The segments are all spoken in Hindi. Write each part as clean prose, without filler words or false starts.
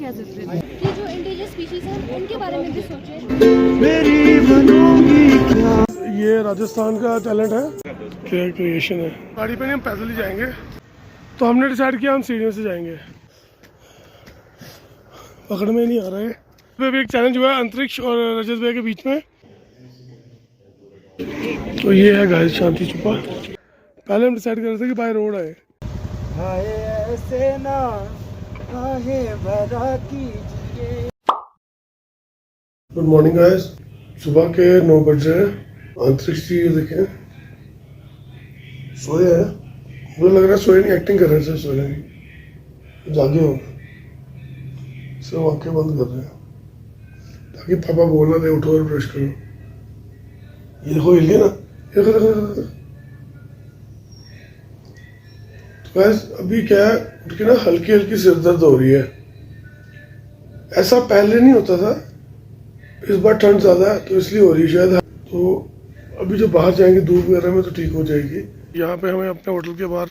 क्या जरूरत है कि जो इंडिजिनस स्पीशीज हैं उनके बारे में भी सोचें। ये राजस्थान का टैलेंट है, क्या क्रिएशन है। गाड़ी पे नहीं, हम पैदल ही जाएंगे। तो हमने डिसाइड किया हम सीढ़ियों से जाएंगे, पकड़ में नहीं आ रहा है। तो भी एक चैलेंज हुआ है अंतरिक्ष और रजत भाई के बीच में। तो ये है गाइस शांति छुपा। पहले हम डिसाइड कर रहे थे कि बाय रोड आए। गुड मॉर्निंग गाइस, सुबह के 9 बज रहे हैं। अंतरिक्ष जी देखें सोए हैं, मुझे लग रहा है सोए नहीं, एक्टिंग कर रहे हैं। सोए नहीं, जागे हो, सब आंखें बंद कर रहे हैं ताकि पापा बोलना दे उठो और ब्रश करो। ये देखो हिल गया ना, ये देखो देखो देखो। तो बस अभी क्या है, उठ के ना हल्की हल्की सिर दर्द हो रही है। ऐसा पहले नहीं होता था, इस बार ठंड ज्यादा है तो इसलिए हो रही है शायद। तो अभी जब बाहर जाएंगे धूप वगैरह में तो ठीक हो जाएगी। यहाँ पे हमें अपने होटल के बाहर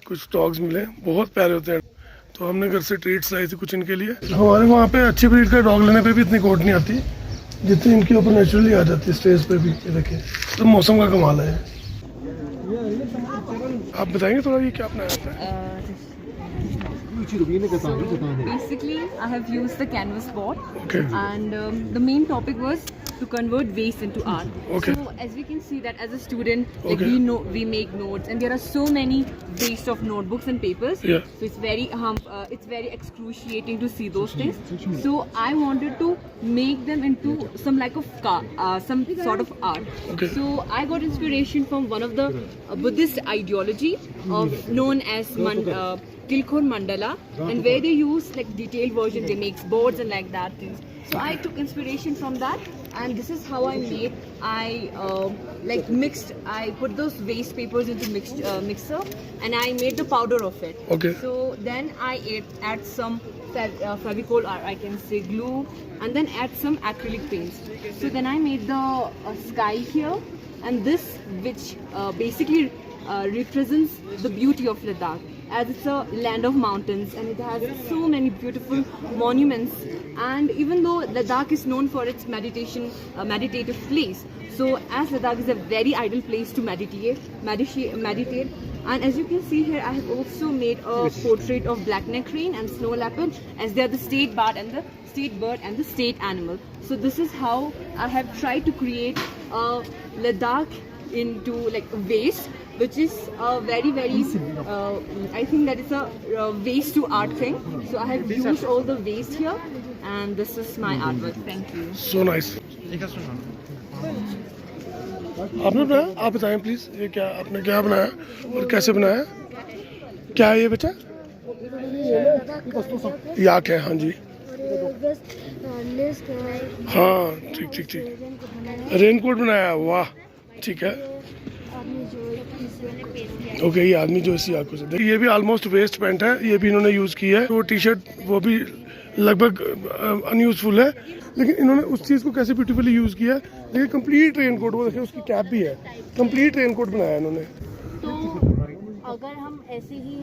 कुछ डॉग्स मिले, बहुत प्यारे होते हैं। तो हमने घर से ट्रीट्स लाई थी कुछ इनके लिए। हमारे वहाँ पे अच्छी ब्रीड का डॉग लेने पे भी इतनी कोट नहीं आती जितनी इनके ऊपर नेचुरली आ जाती है स्टेज पे भी। ये देखिए, तो मौसम का कमाल है। आप बताएंगे थोड़ा ये क्या अपनाया है? Basically, I have used the canvas board, Okay. and the main topic was to convert waste into art. Okay. So as we can see that as a student, like Okay. we make notes, and there are so many waste of notebooks and papers. Yeah. So it's very excruciating to see those things. So I wanted to make them into some like of some sort of art. Okay. So I got inspiration from one of the Buddhist ideology of known as Tilkhor Mandala, and where they use like detailed version, they make boards and like that things. So I took inspiration from that, and this is how I made. I I put those waste papers into mixer, and I made the powder of it. Okay. So then I add some Fevicol, or I can say glue, and then add some acrylic paints. So then I made the sky here, and this which basically represents the beauty of Ladakh, as it's a land of mountains and it has so many beautiful monuments. And even though Ladakh is known for its meditative place, so as Ladakh is a very ideal place to meditate, and as you can see here, I have also made a portrait of black-necked crane and snow leopard, as they are the state bird and the state animal. So this is how I have tried to create Ladakh into like waste, which is a very I think that is a waste to art thing. So I have used all the waste here, and this is my artwork. Thank you. So nice. आपने बनाया, आप बताएं प्लीज, ये क्या आपने क्या बनाया और कैसे बनाया? क्या है ये बच्चा? याक है, हाँ जी, हाँ ठीक ठीक ठीक। रेनकोट बनाया, वाह ठीक है। ओके, ये आदमी जो इसी आंखों से, ये भी ऑलमोस्ट वेस्ट पैंट है, ये भी इन्होंने यूज़ की है। वो टी शर्ट वो भी लगभग अनयूजफुल है, लेकिन इन्होंने उस चीज़ को कैसे ब्यूटीफुली यूज़ किया है। देखिए कंप्लीट रेनकोट, वो देखिए उसकी कैप भी है, कंप्लीट रेनकोट बनाया इन्होंने। तो अगर हम ऐसे ही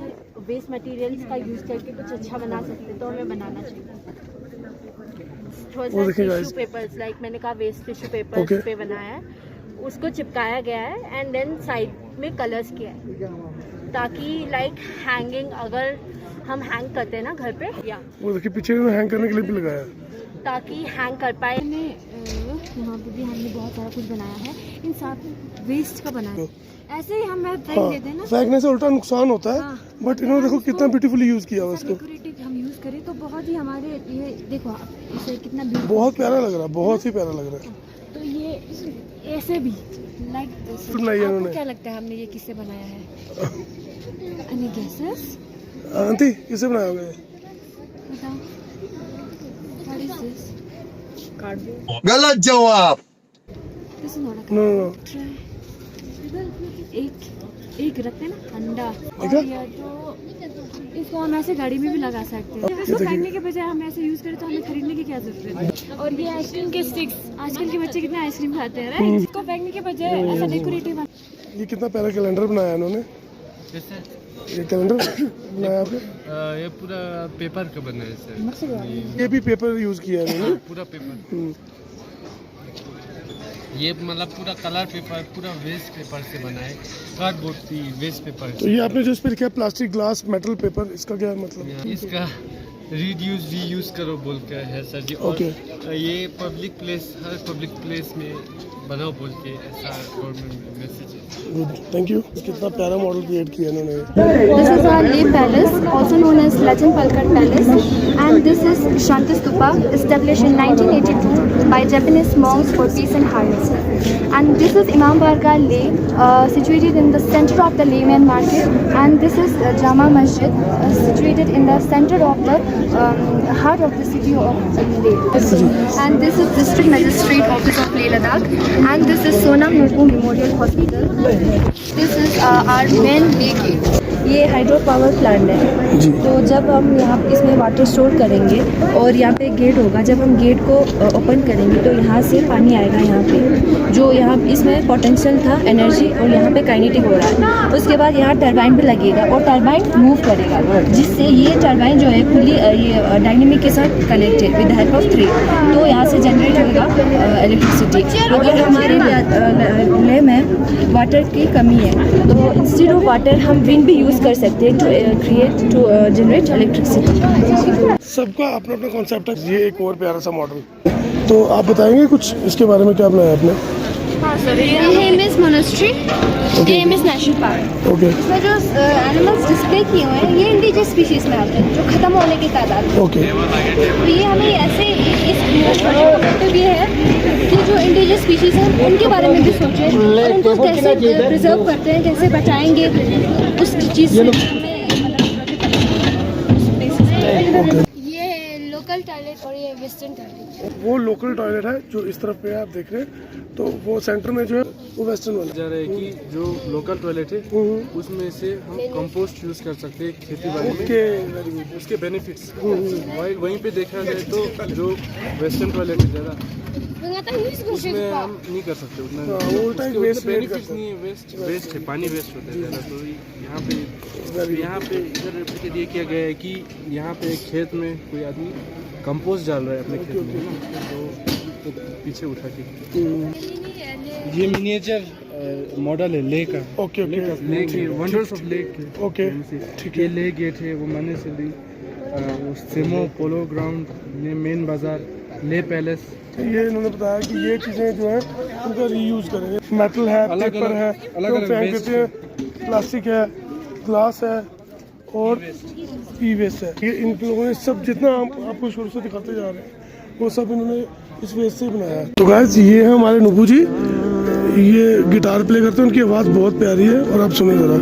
वेस्ट मटेरियल्स का यूज़ करके कुछ अच्छा बना सकते हैं तो हमें बनाना चाहिए। टिश्यू पेपर्स, लाइक मैंने कहा वेस्ट टिश्यू पेपर पे बनाया है, उसको चिपकाया गया है, एंड देन साइड में कलर्स किया है ताकि लाइक हैंगिंग, अगर हम हैंग करते हैं ना घर पे, या वो देखिए पीछे हैंग करने के लिए भी लगाया है ताकि हैंग कर पाए। यहाँ पे भी हमने बहुत सारा कुछ बनाया है, इन सब वेस्ट का बनाया है। ऐसे ही हम फेंक देते हैं ना, फेंकने से उल्टा नुकसान होता है, बट इन्होंने देखो कितना ब्यूटीफुली यूज किया है उसको। डेकोरेटिव हम यूज करें तो बहुत ही हमारे ये देखो आप, इसे कितना बहुत प्यारा लग रहा है, बहुत ही प्यारा लग रहा है। तो ये ऐसे भी लाइक आपको क्या लगता है हमने ये किससे बनाया है? Any guesses? आंटी किससे बनाया होगा ये? बताओ, व्हाट इज दिस? Cardboard. गलत जवाब। This is not a no एक रखते हैं ना अंडा, और या तो इसको हम ऐसे गाड़ी में भी लगा सकते हैं। इसको फेंकने के बजाय हम ऐसे यूज करें तो हमें खरीदने की क्या जरूरत है? और ये आइसक्रीम के स्टिक्स, आजकल के बच्चे कितने आइसक्रीम खाते हैं, राइट? इसको फेंकने के बजाय ऐसा डेकोरेटिव। ये कितना प्यारा कैलेंडर बनाया इन्होंने, ये कैलेंडर बनाया आपने? ये पूरा पेपर का बना है सर। ये भी पेपर यूज किया है इन्होंने? पूरा पेपर, ये मतलब पूरा कलर पेपर, पूरा वेस्ट पेपर से बना है, कार्डबोर्ड की वेस्ट पेपर। तो ये आपने जो इस पर लिखा है प्लास्टिक, ग्लास, मेटल, पेपर, इसका क्या मतलब? इसका रीयूज रीयूज करो बोल के है सर जी। और ये पब्लिक प्लेस, हर पब्लिक प्लेस में बनाओ बोल के ऐसा गवर्नमेंट मैसेज है। Good, thank you. कितना प्यारा मॉडल क्रिएट किया इन्होंने। This is our Leh Palace, also known as Legend Palkat Palace, and this is Shanti Stupa, established in 1982 by Japanese monks for peace and harmony. And this is Imam Barga Leh, situated in the center of the Leh main market, and this is Jama Masjid, situated in the center of the heart of the city of Leh. And this is District Magistrate Office of Leh Ladakh, and this is Sonam Nurgu Memorial Hospital. This is our main Leh gate. ये हाइड्रो पावर प्लांट है, तो जब हम यहाँ इसमें वाटर स्टोर करेंगे और यहाँ पे गेट होगा, जब हम गेट को ओपन करेंगे तो यहाँ से पानी आएगा यहाँ पे, जो यहाँ इसमें पोटेंशियल था एनर्जी और यहाँ पे काइनेटिक हो रहा है। उसके बाद यहाँ टरबाइन भी लगेगा और टरबाइन मूव करेगा, जिससे ये टरबाइन जो है फुली ये डायनेमिक के साथ connected with the help of thread, तो यहाँ से जनरेट होगा इलेक्ट्रिसिटी। अगर हमारे लेह में वाटर की कमी है तो इंस्टेड ऑफ वाटर हम विंड भी यूज़ कर सकते हैं to create to generate electricity. सबका अपना अपना कॉन्सेप्ट है। ये एक और प्यारा सा मॉडल, तो आप बताएंगे कुछ इसके बारे में, क्या बनाया आपने? हाँ सर, ये हेमिस मोनेस्ट्री, ये हेमिस नेशनल पार्क। ओके, इसमें जो एनिमल्स डिस्प्ले किए हुए हैं ये इंडिजियस स्पीशीज में आते हैं, जो खत्म होने की तादाद में। ओके, तो ये हमें ऐसे इस मोटिव ये है कि जो इंडिजियस स्पीशीज हैं उनके बारे में भी सोचें और उनको कैसे प्रिजर्व करते हैं, कैसे बचाएंगे उस चीज़ से। ये लोकल टॉयलेट और ये वेस्टर्न टॉयलेट। वो लोकल टॉयलेट है जो इस तरफ पे है, आप देख रहे हैं, तो वो सेंटर में जो है वो वेस्टर्न वाला जा रहा है कि जो लोकल टॉयलेट है उसमें से हम कंपोस्ट यूज कर सकते हैं खेती बाड़ी में, उसके बेनिफिट्स। वहीं पे देखा जाए तो जो वेस्टर्न टॉयलेट है ज़्यादा उसमें हम नहीं कर सकते उतना, बेनिफिट्स नहीं है, वेस्ट है, पानी वेस्ट होता है ज़्यादा। तो यहाँ पे इधर ये किया गया है कि यहाँ पे खेत में कोई आदमी कंपोस्ट डाल रहा है अपने खेत में, तो पीछे उठा के ये मिनिएचर मॉडल है लेक का। ओके, लेक है, वंडर्स ऑफ लेक। ओके, ठीक है। ये लेक गेट है, वो माने से ली सेमो पोलो ग्राउंड, मेन बाजार, ले पैलेस। ये इन्होंने बताया कि ये चीज़ें जो है उनका रीयूज करेंगे। मेटल है, पेपर है, अलग-अलग फेंक देते हैं, प्लास्टिक है, ग्लास है और ई वेस्ट है। ये इन लोगों ने सब जितना आपको शुरू से दिखाते जा रहे हैं वो सब इन्होंने इस वेस्ट से बनाया है। तो गाइस ये है हमारे नुबू जी, ये गिटार प्ले करते हैं, उनकी आवाज़ बहुत प्यारी है और आप सुने ज़रा।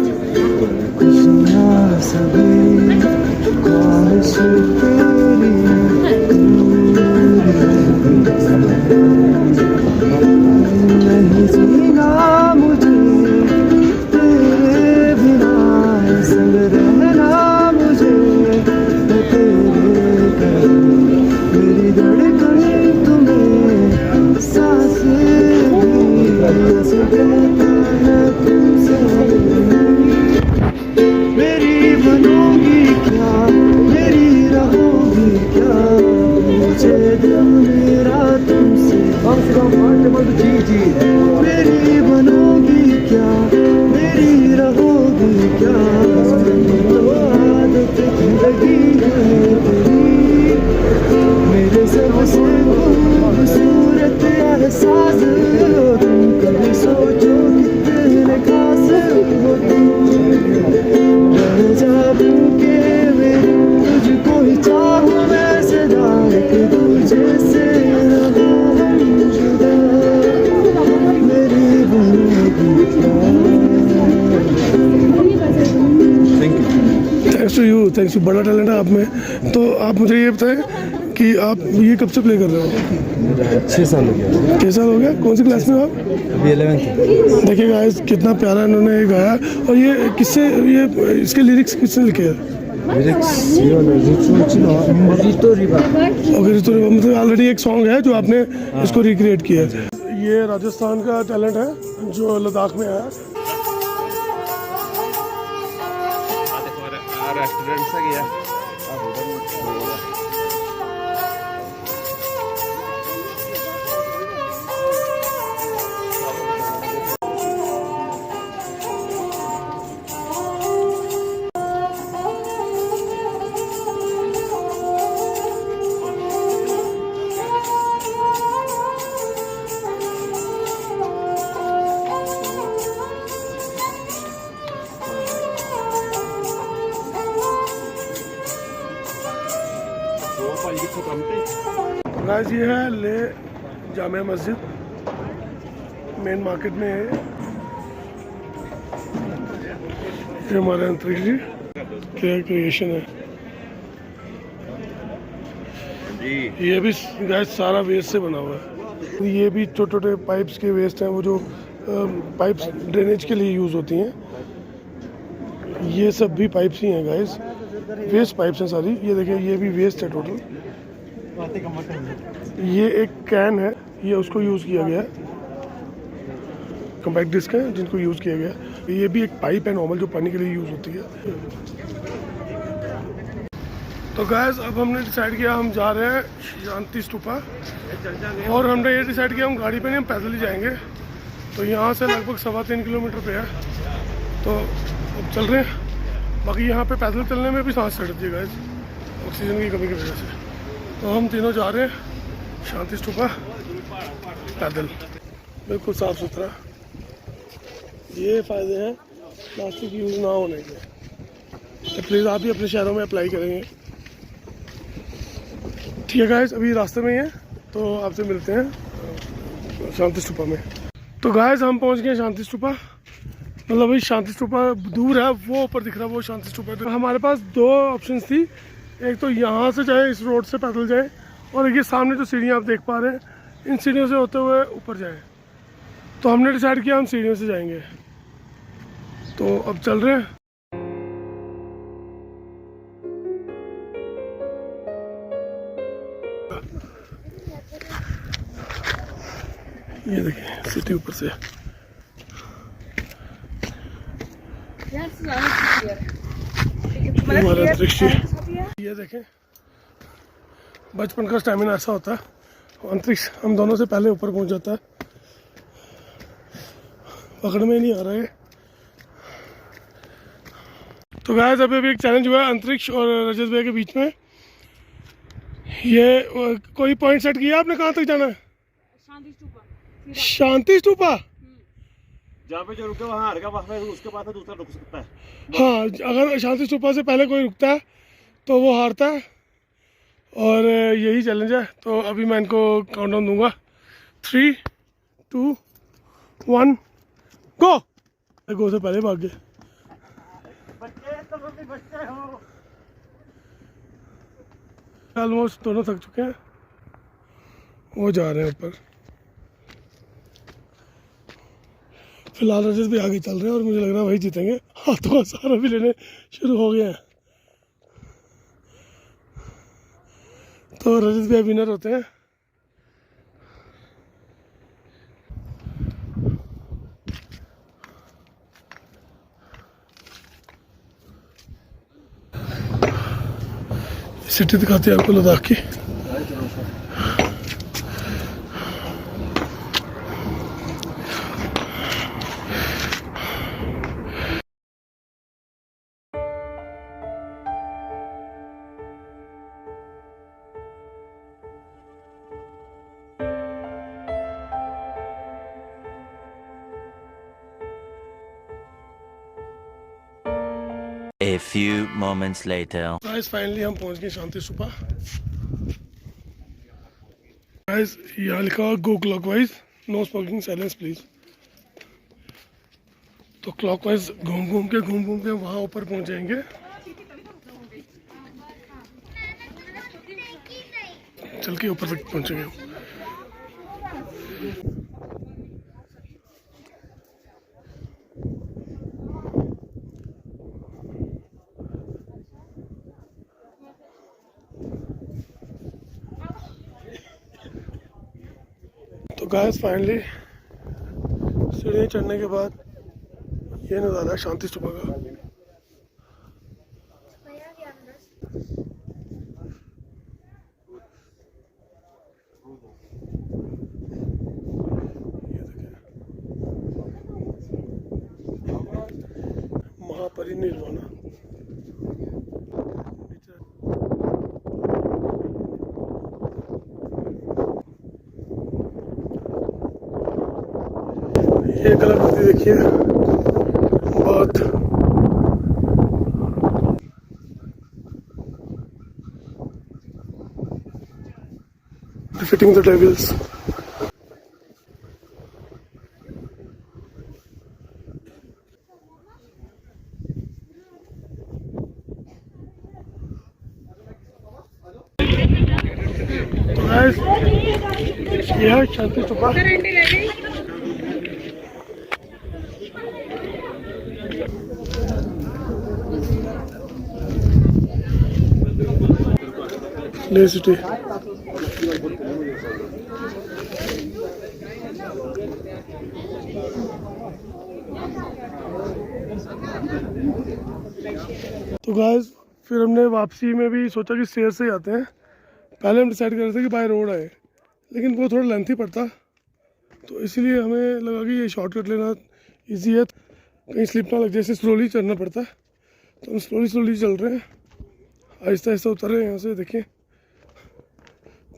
थैंक्स यू, बड़ा टैलेंट है आप में। तो आप मुझे ये बताएं कि आप ये कब से प्ले कर रहे हो? 6 साल हो गया। 6 साल हो गया। कौन सी क्लास में हो आप? अभी 11th। देखिए गाइस कितना प्यारा इन्होंने ये गाया। और ये किससे, ये इसके लिरिक्स किसने लिखे हैं? लिरिक्स ये वाला रितो रिवा। ओके, रितो रिवा मतलब ऑलरेडी एक सॉन्ग है जो आपने इसको रिक्रिएट किया है। ये राजस्थान का टैलेंट है जो लद्दाख में आया। रेस्टोरेंट से गया गाइस ये है ले जामिया मस्जिद, मेन मार्केट में है। ये हमारे अंतरिक्ष जी क्या क्रिएशन है। ये भी गाइस सारा वेस्ट से बना हुआ है। ये भी छोटे छोटे पाइप्स के वेस्ट हैं, वो जो पाइप्स ड्रेनेज के लिए यूज़ होती हैं। ये सब भी पाइप्स ही हैं गाइस, वेस्ट पाइप्स हैं सारी। ये देखें, ये भी वेस्ट है टोटल। ये एक कैन है, ये उसको यूज़ किया गया, कम्पैक्ट डिस्क है जिनको यूज़ किया गया। ये भी एक पाइप है नॉर्मल जो पानी के लिए यूज़ होती है। तो गाइस अब हमने डिसाइड किया हम जा रहे हैं शांति स्तूपा, और हमने ये डिसाइड किया हम गाड़ी पे नहीं, हम पैदल ही जाएंगे। तो यहाँ से लगभग 3.25 किलोमीटर पे है, तो अब चल रहे हैं। बाकी यहाँ पे पैदल चलने में भी सांस चढ़ती है गाइस, ऑक्सीजन की कमी की वजह से। तो हम तीनों जा रहे हैं शांति स्तूपा पैदल, बिल्कुल साफ़ सुथरा। ये फ़ायदे हैं प्लास्टिक यूज़ ना होने के। तो प्लीज़ आप भी अपने शहरों में अप्लाई करेंगे। ठीक है गाइस, अभी रास्ते में ही है, तो आपसे मिलते हैं शांति स्तूपा में। तो गाइस हम पहुंच गए शांति स्तूपा, मतलब वही शांति स्तूपा दूर है, वो ऊपर दिख रहा है वो शांति स्तूपा। तो हमारे पास दो ऑप्शंस थी, एक तो यहाँ से जाए, इस रोड से पैदल जाए, और ये सामने जो सीढ़ियाँ आप देख पा रहे हैं, इन सीढ़ियों से होते हुए ऊपर जाए। तो हमने डिसाइड किया हम सीढ़ियों से जाएंगे। तो अब चल रहे हैं। ये देखिए सिटी ऊपर से, हमारा अंतरिक्ष। ये देखें बचपन का स्टैमिना ऐसा होता है, अंतरिक्ष हम दोनों से पहले ऊपर पहुंच जाता है, पकड़ में नहीं आ रहा है। तो गाइस अभी एक चैलेंज हुआ है अंतरिक्ष और रजत भैया के बीच में। ये कोई पॉइंट सेट किया आपने, कहाँ तक जाना है? शांति स्तूपा। जहाँ पे जो रुके वहाँ हार गया, उसके बाद दूसरा रुक सकता है। हाँ, अगर शांति स्तूपा से पहले कोई रुकता है तो वो हारता है, और यही चैलेंज है। तो अभी मैं इनको काउंटडाउन दूंगा, 3, 2, 1 गो। गो से पहले भाग गए। ऑलमोस्ट दोनों थक चुके हैं, वो जा रहे हैं ऊपर। फिलहाल रजत भी आगे चल रहे हैं और मुझे लग रहा है वही जीतेंगे। हाथों का सहारा भी लेने शुरू हो गए हैं, तो रजत भी विनर होते हैं। सिटी दिखाती है आपको लद्दाख की। A few moments later. Guys finally हम पहुंच गए शांति स्तूपा। गाइस यहाँ लिखा हुआ go clockwise, no smoking, silence please. तो क्लॉकवाइज घूम घूम के वहाँ ऊपर पहुंच जाएंगे। चल के ऊपर तक पहुंचेंगे। तो गाइस फाइनली सीढ़ियाँ चढ़ने के बाद ये नज़ारा है शांति स्तूपा का। ऊपर ही नहीं रुआना। ये कलाकृति देखिए, बहुत defeating the devils. तो गाइस यह है शांति स्तूपा। ले सिटी तो गाइस फिर हमने वापसी में भी सोचा कि स्टेयर से ही आते हैं। पहले हम डिसाइड कर रहे थे कि बाय रोड आए, लेकिन वो थोड़ा लेंथी पड़ता, तो इसीलिए हमें लगा कि ये शॉर्टकट लेना इजी है, कहीं स्लिप ना लग जाए। स्लोली चलना पड़ता है, तो हम स्लोली चल रहे हैं, आहिस्ता आहिस्ता उतर रहे हैं यहाँ से। देखिए,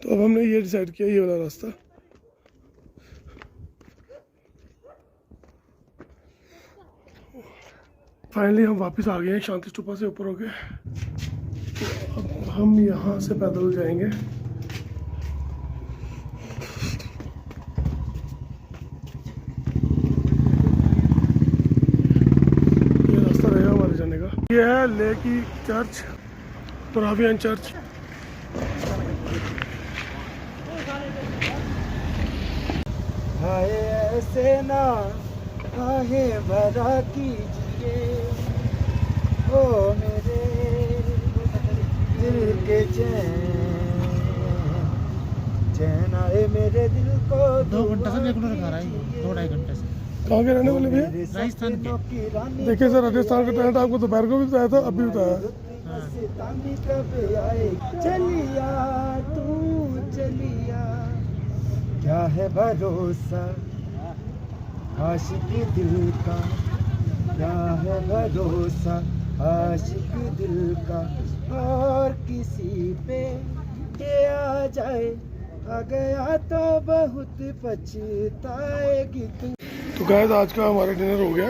तो अब हमने ये डिसाइड किया, ये वाला रास्ता। फाइनली हम वापस आ गए हैं शांति स्तूपा से ऊपर हो गए। तो अब हम यहाँ से पैदल जाएंगे। ये रास्ता रहेगा हमारे जाने का। ये है ले की चर्च, मोरावियन चर्च। हाय ऐसे ना आहे भरा कीजिए ओ मेरे दिल के चैन आए मेरे दिल को। 2 घंटे से रेगुलर खा रहा है, 2-2.5 घंटे से। कहाँ के रहने वाले भैया? राजस्थान के। देखिए सर, राजस्थान का टैलेंट आपको दोपहर को भी बताया था, अब भी बताया। चलिया तू चलिया, क्या है भरोसा आशिक दिल का, क्या है भरोसा आशिक दिल का, और किसी पे ये आ जाए, आ गया तो बहुत पछताएगी तू। तो गाइस आज का हमारा डिनर हो गया।